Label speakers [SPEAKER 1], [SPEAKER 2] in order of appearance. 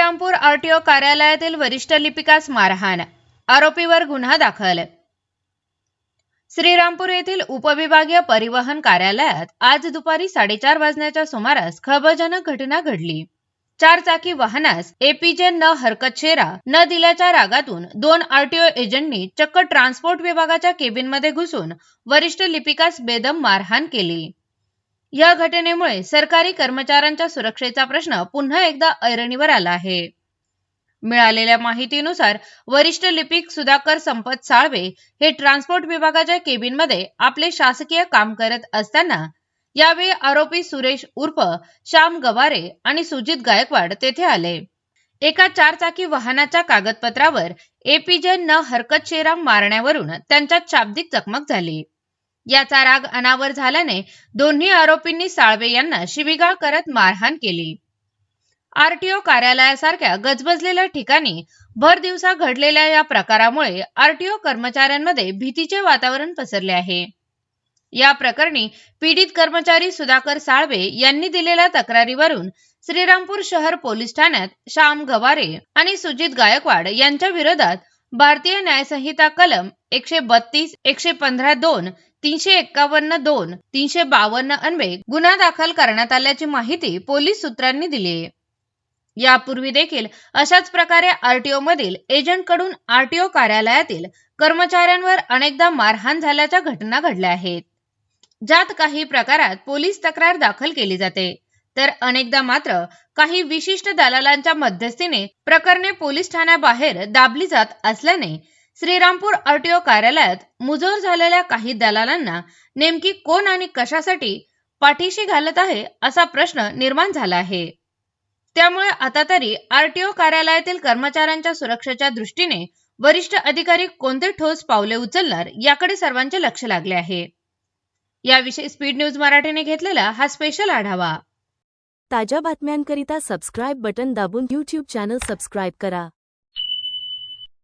[SPEAKER 1] Shrirampur RTO कार्यालयातील वरिष्ठ लिपिकास मारहाण, आरोपीवर गुन्हा दाखल। श्रीरामपूर येथील उपविभागीय परिवहन कार्यालयात आज दुपारी 4:30 वाजण्याच्या सुमारास खळबळजनक घटना घडली। 4 चाकी वाहनास एपीजे न हरकतशेरा न दिल्याच्या रागातून 2 आरटीओ एजंटनी चक्क ट्रान्सपोर्ट विभागाच्या केबिनमध्ये घुसून वरिष्ठ लिपिकास बेदम मारहाण केली। या घटनेमुळे सरकारी कर्मचाऱ्यांच्या सुरक्षेचा प्रश्न पुन्हा एकदा ऐरणीवर आला आहे। मिळालेल्या माहितीनुसार वरिष्ठ लिपिक सुधाकर संपत साळवे हे ट्रान्सपोर्ट विभागाच्या केबिनमध्ये आपले शासकीय काम करत असताना यावेळी आरोपी सुरेश उर्फ श्याम गवारे आणि सुजित गायकवाड तेथे आले। एका 4 चाकी वाहनाच्या कागदपत्रावर एपीजे न हरकतशेरा मारण्यावरून त्यांच्यात शाब्दिक चकमक झाली। याचा राग अनावर झाल्याने दोन्ही आरोपींनी साळवे यांना शिवीगाळ करत मारहाण केली। आरटीओ कार्यालयासारख्या गजबजलेल्या ठिकाणी भर दिवसा घडलेल्या या प्रकारामुळे आरटीओ कर्मचाऱ्यांमध्ये भीतीचे वातावरण पसरले आहे। या प्रकरणी पीडित कर्मचारी सुधाकर साळवे यांनी दिलेल्या तक्रारीवरून श्रीरामपूर शहर पोलीस ठाण्यात श्याम गवारे आणि सुजित गायकवाड यांच्या विरोधात भारतीय न्यायसंहिता कलम 132, 115(2), 351(2), 352 अन्वये गुन्हा दाखल करण्यात आल्याची माहिती पोलीस सूत्रांनी दिली आहे। यापूर्वी देखील अशाच प्रकारे आरटीओ मधील एजंट कडून आरटीओ कार्यालयातील कर्मचाऱ्यांवर अनेकदा मारहाण झाल्याच्या घटना घडल्या आहेत, ज्यात काही प्रकारात पोलीस तक्रार दाखल केली जाते, तर अनेकदा मात्र काही विशिष्ट दलालांच्या मध्यस्थीने प्रकरणे पोलीस ठाण्याबाहेर दाबली जात असल्याने श्रीरामपूर आरटीओ कार्यालयात मुजोर झालेल्या काही दलालांना नेमकी कोण आणि कशासाठी पाठीशी घालत आहे असा प्रश्न निर्माण झाला आहे। त्यामुळे आता तरी आरटीओ कार्यालयातील कर्मचाऱ्यांच्या सुरक्षेच्या दृष्टीने वरिष्ठ अधिकारी कोणते ठोस पावले उचलणार याकडे सर्वांचे लक्ष लागले आहे। याविषयी स्पीड न्यूज मराठीने घेतलेला हा स्पेशल आढावा।
[SPEAKER 2] ताज्या बातम्यांकरिता सबस्क्राइब बटन दाबून YouTube चॅनल सबस्क्राइब करा।